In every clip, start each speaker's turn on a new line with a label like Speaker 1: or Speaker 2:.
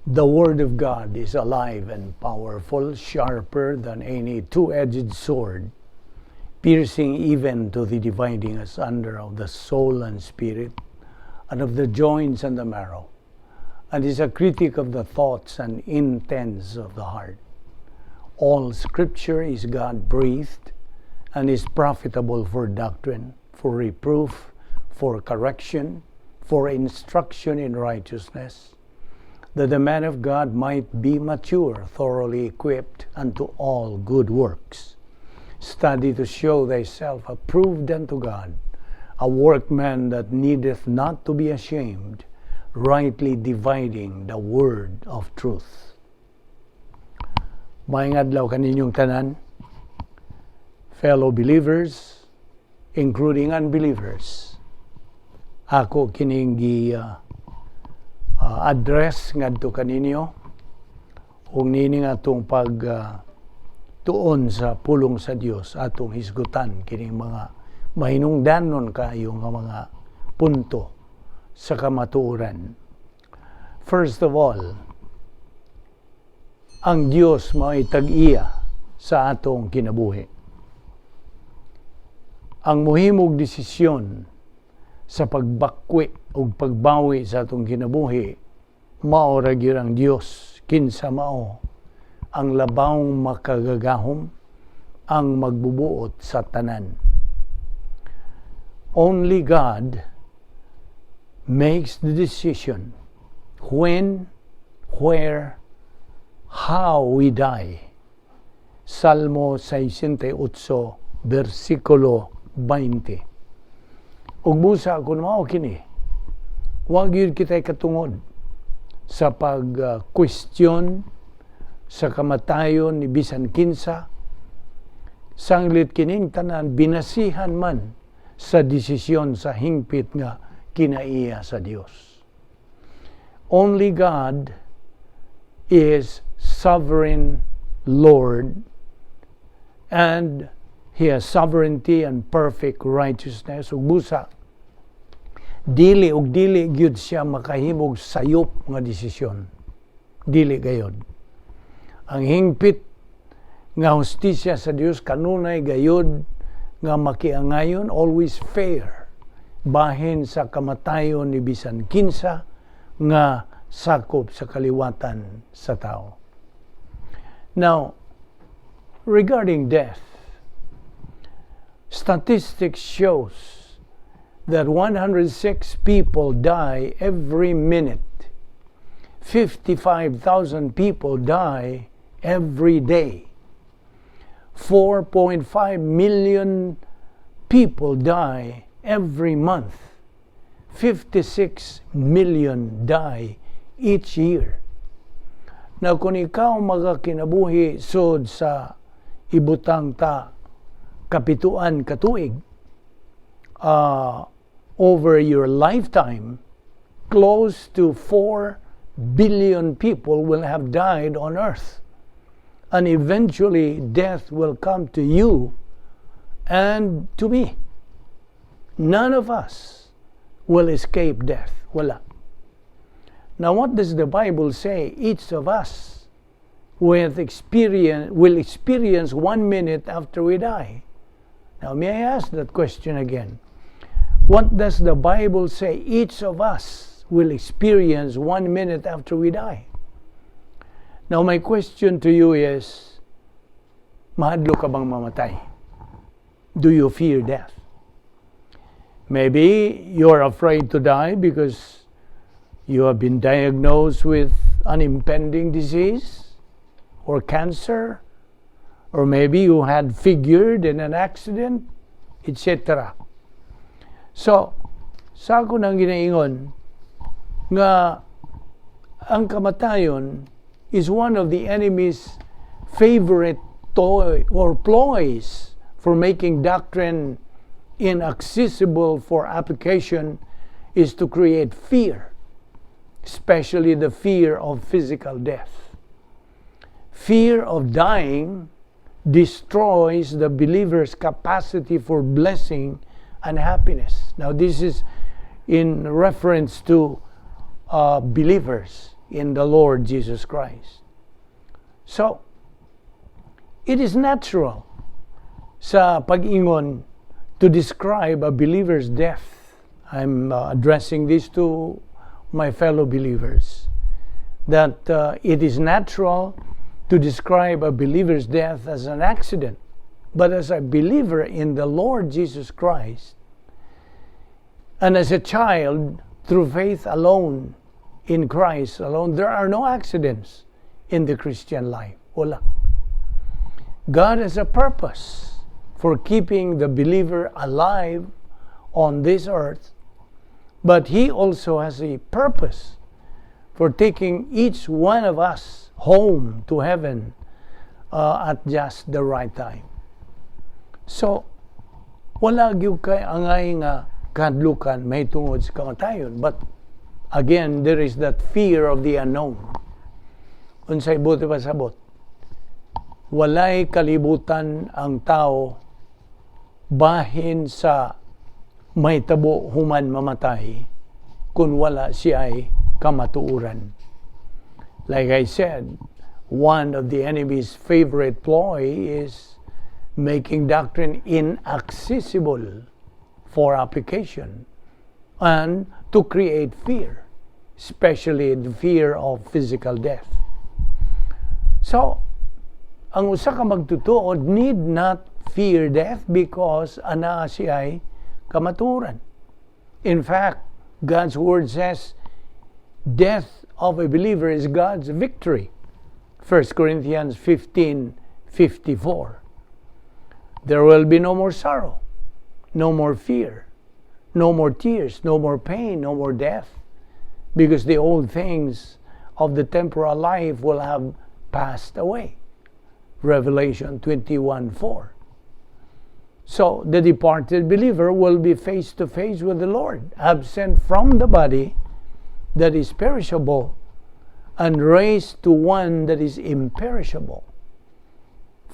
Speaker 1: The Word of God is alive and powerful, sharper than any two-edged sword, piercing even to the dividing asunder of the soul and spirit, and of the joints and the marrow, and is a critic of the thoughts and intents of the heart. All Scripture is God-breathed and is profitable for doctrine, for reproof, for correction, for instruction in righteousness, that the man of God might be mature, thoroughly equipped unto all good works. Study to show thyself approved unto God, a workman that needeth not to be ashamed, rightly dividing the word of truth. Maayong adlaw kaninyong tanan, fellow believers, including unbelievers. Ako kining address ngadto kaninyo ug nining atong tuon sa pulong sa Dios, atong hisgutan kining mga mahinungdanon kayo nga mga punto sa kamatuoran. First of all, ang Dios mao'y tag-iya sa atong kinabuhi. Ang mohimog desisyon sa pagbakwi o pagbawi sa atong kinabuhi, mao ra gyud ang Dios. Kinsa mao ang labawng makagagahom, ang magbubuot sa tanan. Only God makes the decision when, where, how we die. Salmo 68, versikulo 20. Ug busa kun mao kini, wa gyud kitay katungod sa pag-question sa kamatayon ni bisan kinsa. Sanglit kining tanan binasihan man sa desisyon sa hingpit nga kinaiya sa Dios. Only God is sovereign Lord, and He has sovereignty and perfect righteousness. Ug busa, dili gyud siya makahimog sayop nga desisyon. Dili gayod. Ang hingpit nga hustisya sa Dios kanunay gayod nga makiangayon, always fair, bahin sa kamatayon ni bisan kinsa nga sakop sa kaliwatan sa tao. Now, regarding death, statistics shows that 106 people die every minute. 55,000 people die every day. 4.5 million people die every month. 56 million die each year. Now, kung ikaw magakinabuhi sod sa ibutang ta kapituan katuig, over your lifetime, close to 4 billion people will have died on earth. And eventually, death will come to you and to me. None of us will escape death. Wala. Now, what does the Bible say? Each of us will experience 1 minute after we die. Now, may I ask that question again? What does the Bible say? Each of us will experience 1 minute after we die. Now, my question to you is, mahadlo ka bang mamatay? Do you fear death? Maybe you're afraid to die because you have been diagnosed with an impending disease or cancer, or maybe you had figured in an accident, etc. So, sa ako nang ginaingon nga ang kamatayon is one of the enemy's favorite toy or ploys for making doctrine inaccessible for application, is to create fear, especially the fear of physical death. Fear of dying destroys the believer's capacity for blessing and happiness. Now, this is in reference to believers. in the Lord Jesus Christ. So, it is natural sa pag-ingon to describe a believer's death. I'm addressing this to my fellow believers. That it is natural to describe a believer's death as an accident. But as a believer in the Lord Jesus Christ, and as a child, through faith alone, in Christ alone, there are no accidents in the Christian life. Wala. God has a purpose for keeping the believer alive on this earth, but He also has a purpose for taking each one of us home to heaven at just the right time. So, wala gyud kay angay nga kadlukan may tungod sa kamatayon. But again, there is that fear of the unknown. Unsay buti pasabot, walay kalibutan ang tao bahin sa may tabo human mamatay kung wala siya'y kamatuuran. Like I said, one of the enemy's favorite ploy is making doctrine inaccessible for application and to create fear, especially the fear of physical death. So, ang usa ka magtutuod need not fear death because ana siya'y kamaturan. In fact, God's word says, death of a believer is God's victory. 1 Corinthians 15:54. There will be no more sorrow, no more fear, no more tears, no more pain, no more death, because the old things of the temporal life will have passed away. Revelation 21:4. So, the departed believer will be face to face with the Lord, absent from the body that is perishable and raised to one that is imperishable.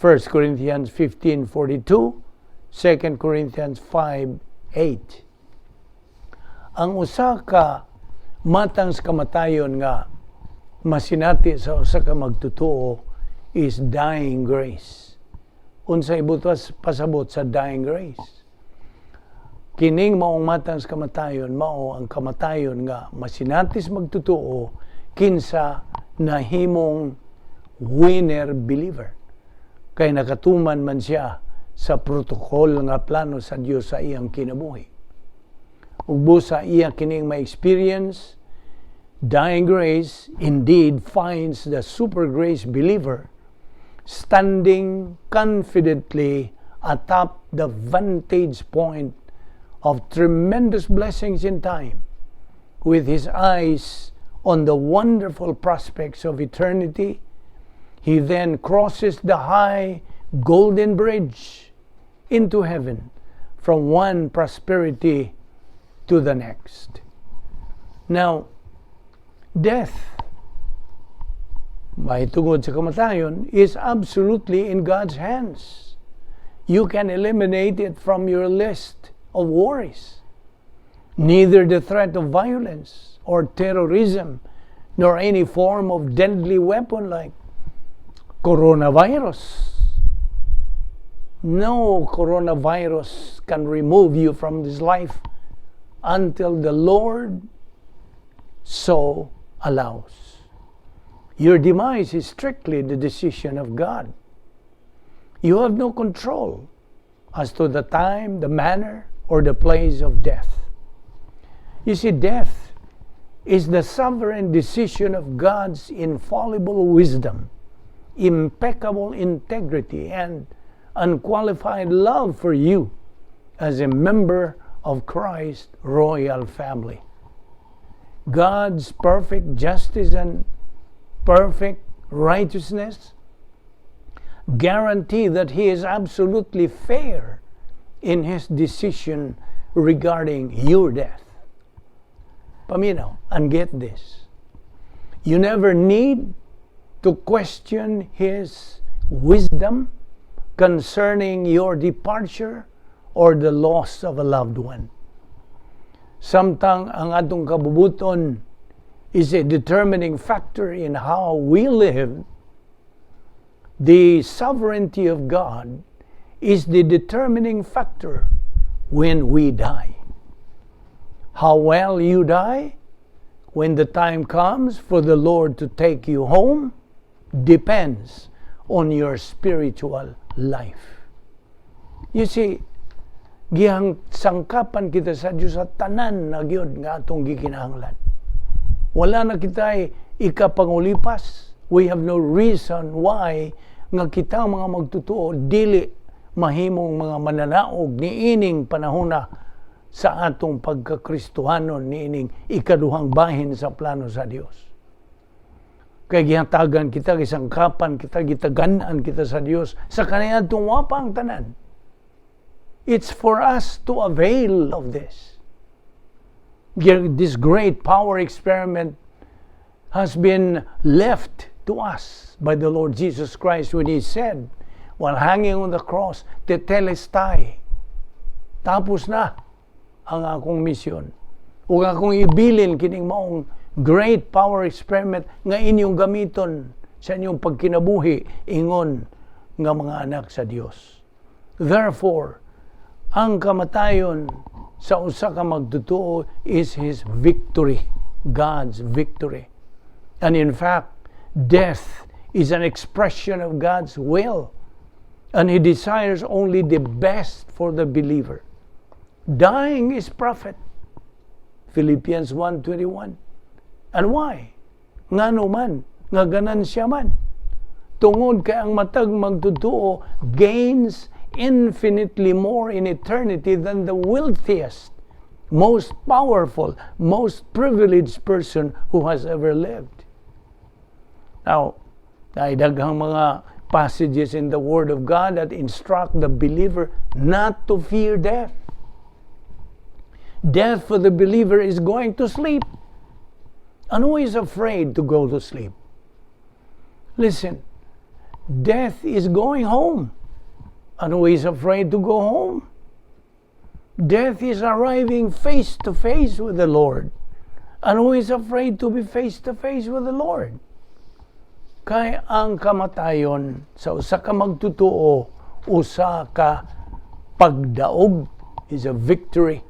Speaker 1: 1 Corinthians 15:42, 2 Corinthians 5:8. Ang usa ka matang sa kamatayon nga masinati sa usa ka magtutuo is dying grace. Unsay butas pasabot sa dying grace? Kining maong matang sa kamatayon mao ang kamatayon nga masinatis magtutuo kinsa nahimong winner believer. Kay nakatuman man siya sa protokol nga plano sa Dios sa iyang kinabuhi. Ug busa iya kining may experience, dying grace indeed finds the super grace believer standing confidently atop the vantage point of tremendous blessings in time, with his eyes on the wonderful prospects of eternity. He then crosses the high golden bridge into heaven from one prosperity to the next. Now, death, mahitungod sa kamatayon, is absolutely in God's hands. You can eliminate it from your list of worries. Neither the threat of violence or terrorism, nor any form of deadly weapon like coronavirus. No coronavirus can remove you from this life until the Lord so allows. Your demise is strictly the decision of God. You have no control as to the time, the manner, or the place of death. You see, death is the sovereign decision of God's infallible wisdom, impeccable integrity, and unqualified love for you as a member of Christ's royal family. God's perfect justice and perfect righteousness guarantee that He is absolutely fair in His decision regarding your death. Paminaw, and get this. You never need to question His wisdom concerning your departure or the loss of a loved one. Samtang ang atong kabubuton is a determining factor in how we live, the sovereignty of God is the determining factor when we die. How well you die when the time comes for the Lord to take you home depends on your spiritual life. You see, gihang sangkapan kita sa Diyos sa tanan na gyud nga atong gikinahanglan. Wala na kita'y ikapangulipas. We have no reason why nga kita mga magtutuo dili mahimong mga mananaog niining panahona sa atong pagkakristohanon niining ikaduhang bahin sa plano sa Dios. Kaya gihatagan kita, gisangkapan kita, gitaganaan kita sa Dios sa kaniya atong wapang tanan. It's for us to avail of this. This great power experiment has been left to us by the Lord Jesus Christ when He said, while hanging on the cross, tetelestai, tapos na ang akong misyon. Ug akong ibilin kining maong great power experiment nga inyong gamiton sa inyong pagkinabuhi ingon nga mga anak sa Dios. Therefore, ang kamatayon sa usa ka magtutuo is His victory, God's victory. And in fact, death is an expression of God's will, and He desires only the best for the believer. Dying is profit. Philippians 1:21. And why? Ngano man, nga ganansya man. Tungod kay ang matag magtutuo gains infinitely more in eternity than the wealthiest, most powerful, most privileged person who has ever lived. Now, daghang mga passages in the Word of God that instruct the believer not to fear death. Death for the believer is going to sleep. And who is afraid to go to sleep? Listen, death is going home. And who is afraid to go home? Death is arriving face to face with the Lord. And who is afraid to be face to face with the Lord? Kaya ang kamatayon sa usa ka magtutuo, usa ka pagdaog is a victory.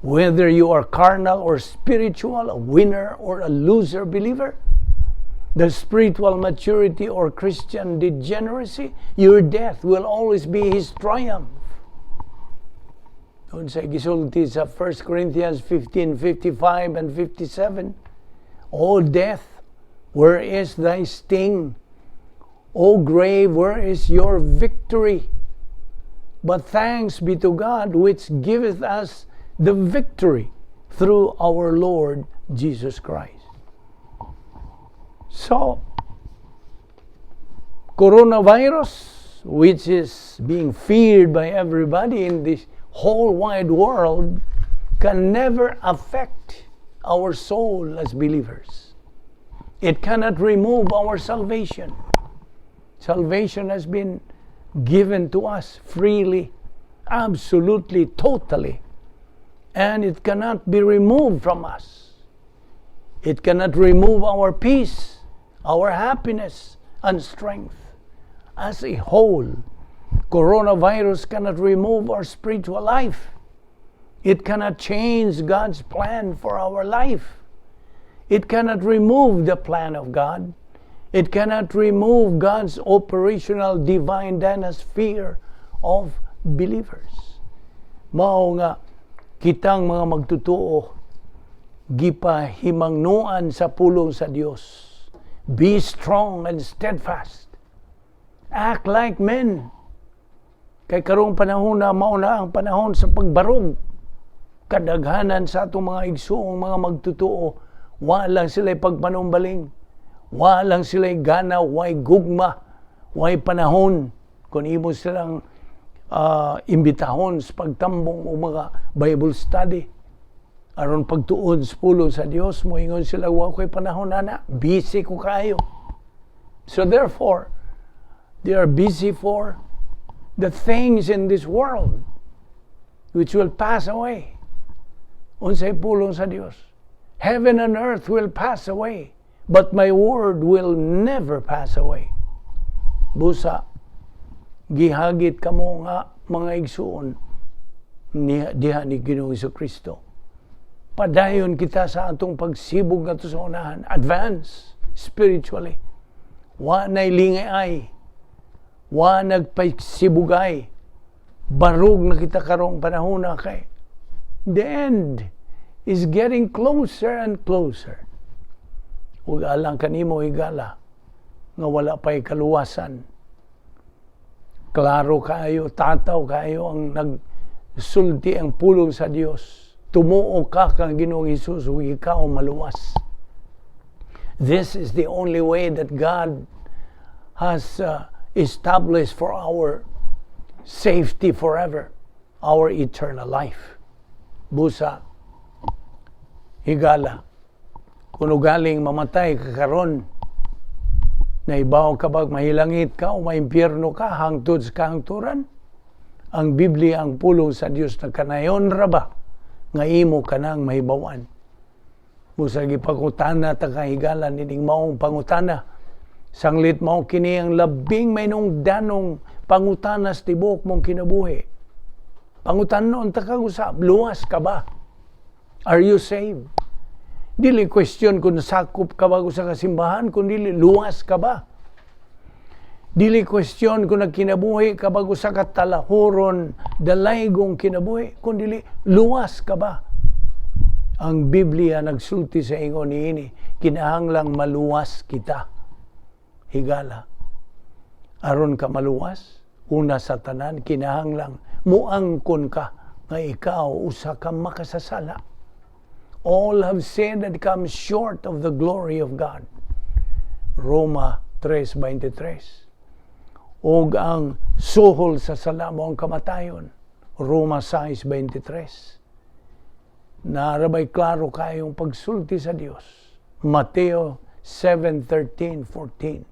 Speaker 1: Whether you are carnal or spiritual, a winner or a loser believer, the spiritual maturity or Christian degeneracy, your death will always be His triumph. Doon sa gisulti sa 1 Corinthians 15:55 and 57, O death, where is thy sting? O grave, where is your victory? But thanks be to God, which giveth us the victory through our Lord Jesus Christ. So, coronavirus, which is being feared by everybody in this whole wide world, can never affect our soul as believers. It cannot remove our salvation. Salvation has been given to us freely, absolutely, totally. And it cannot be removed from us. It cannot remove our peace, our happiness, and strength. As a whole, coronavirus cannot remove our spiritual life. It cannot change God's plan for our life. It cannot remove the plan of God. It cannot remove God's operational divine dynasphere of believers. Mao nga kitang mga magtutuo gipahimangnuan sa pulong sa Dios. Be strong and steadfast. Act like men. Kay karong panahon na mao na ang panahon sa pagbarog. Kadaghanan sa atong mga igsoong mga magtutuo, wa lang sila pagpanumbaling. Wa lang sila gana, way gugma, way panahon kung imo silang imbitahon sa pagtambong o mga Bible study. Aron pagtuon sa pulong sa Dios, moingon sila, wa ko'y panahon na, busy ko kayo. So therefore, they are busy for the things in this world which will pass away. Unsay pulong sa Dios. Heaven and earth will pass away, but my word will never pass away. Busa, gihagit kamo nga mga igsuon diha ni Ginoong Jesucristo. Padayon kita sa atong pagsibog nato sa unahan, advance spiritually. Wa nay lingay, wa nagpagsibugay. Barug na kita karong panahon na kay the end is getting closer and closer. Ug alang kanimo higala nga wala pay kaluwasan. Klaro kayo, tataw kayo ang nagsulti ang pulong sa Dios. Tumuo ka kang Ginoong Hesus ug ikaw maluwas. This is the only way that God has established for our safety forever, our eternal life. Busa, higala, kung galing mamatay ka karon, naibaw ka bag mahilangit ka o maimpyerno ka hangtod sa kahangturan, ang Biblia ang pulong sa Dios na kanayon ra ba nga imo kanang mahibawan. Busa gipangutana ta kahigala nining maong pangutana, sanglit mao kini ang labing mainungdanong pangutanas tibok mong kinabuhi. Pangutanon ta kang usab, luwas ka ba? Are you saved? Dili question kung nasakop ka ba sa kasimbahan, kung dili luwas ka ba? Dili question kung nagkinabuhi ka ba sa katalahuron, dalaygong kinabuhi, kung dili luwas ka ba? Ang Biblia nagsulti sa ingon niini, kinahanglang maluwas kita. Higala. Aron ka maluwas, una sa tanan, kinahanglang muangkon ka nga ikaw usa ka makasasala. All have sinned and come short of the glory of God. Roma 3:23. Og ang suhol sa sala mo ang kamatayon. Roma 6:23. Narabay klaro kayong pagsulti sa Dios. Mateo 7:13-14.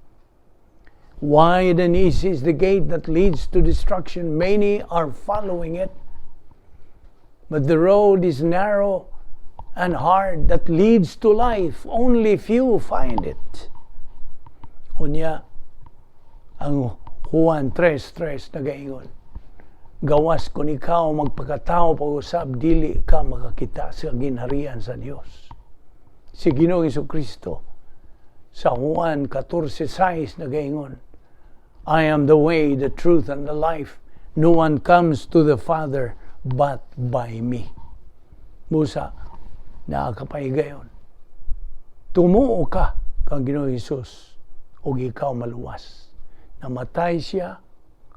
Speaker 1: Wide and easy is the gate that leads to destruction. Many are following it. But the road is narrow and hard that leads to life. Only few find it. Unya, ang Juan 3:3 nagaingon, gawas kung ikaw magpakatao pag-usab, dili ka makakita sa ginharian sa Dios. Si Ginoong Jesucristo sa Juan 14:6 nagaingon, I am the way, the truth, and the life. No one comes to the Father but by me. Musa, nakakapahigayon. Tumuo ka kang Ginoong Hesus o ikaw maluwas. Namatay siya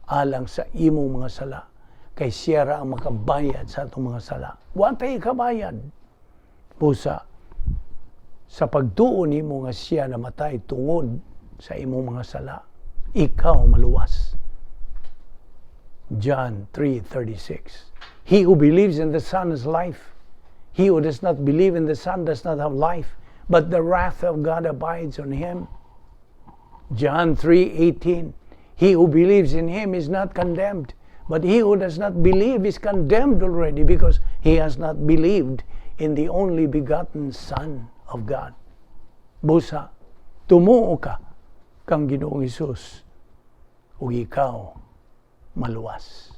Speaker 1: alang sa imong mga sala. Kay siya ra ang makabayad sa atong mga sala. Wantay kabayad. Musa, sa pagtuon nimo nga siya namatay tungod sa imong mga sala, ikaw maluwas. John 3:36. He who believes in the Son has life. He who does not believe in the Son does not have life, but the wrath of God abides on him. John 3:18. He who believes in him is not condemned, but he who does not believe is condemned already because he has not believed in the only begotten Son of God. Busa, tumuo ka kang Ginoong Hesus ug ikaw maluwas.